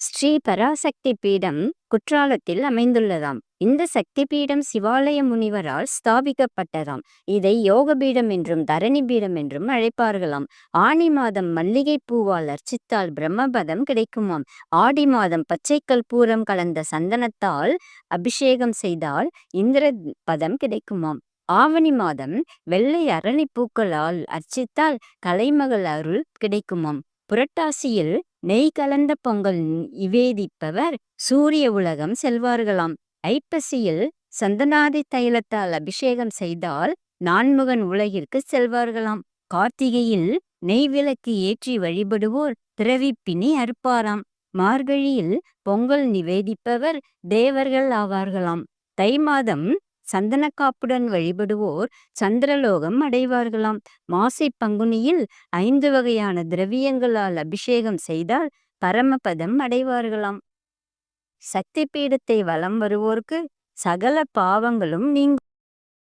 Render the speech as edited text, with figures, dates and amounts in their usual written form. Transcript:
ஸ்ரீ பராசக்தி பீடம் குற்றாலத்தில் அமைந்துள்ளதாம். இந்த சக்தி பீடம் சிவாலய முனிவரால் ஸ்தாபிக்கப்பட்டதாம். இதை யோக பீடம் என்றும் தரணி பீடம் என்றும் அழைப்பார்களாம். ஆனி மாதம் மல்லிகை பூவால் அர்ச்சித்தால் பிரம்மபதம் கிடைக்குமாம். ஆடி மாதம் பச்சை கற்பூரம் கலந்த சந்தனத்தால் அபிஷேகம் செய்தால் இந்திர பதம் கிடைக்குமாம். ஆவணி மாதம் வெள்ளை அரளி பூக்களால் அர்ச்சித்தால் கலைமகள் அருள் கிடைக்குமாம். புரட்டாசியில் நெய் கலந்த பொங்கல் நிவேதிப்பவர் சூரிய உலகம் செல்வார்களாம். ஐப்பசியில் சந்தனாதி தைலத்தால் அபிஷேகம் செய்தால் நான்முகன் உலகிற்கு செல்வார்களாம். கார்த்திகையில் நெய் விளக்கு ஏற்றி வழிபடுவோர் பிறவிப்பிணி அறுப்பாராம். மார்கழியில் பொங்கல் நிவேதிப்பவர் தேவர்கள் ஆவார்களாம். தை மாதம் சந்தனக்காப்புடன் வழிபடுவோர் சந்திரலோகம் அடைவார்களாம். மாசி பங்குனியில் 5 வகையான திரவியங்களால் அபிஷேகம் செய்தால் பரமபதம் அடைவார்களாம். சக்தி பீடத்தை வலம் வருவோர்க்கு சகல பாவங்களும் நீங்கும்.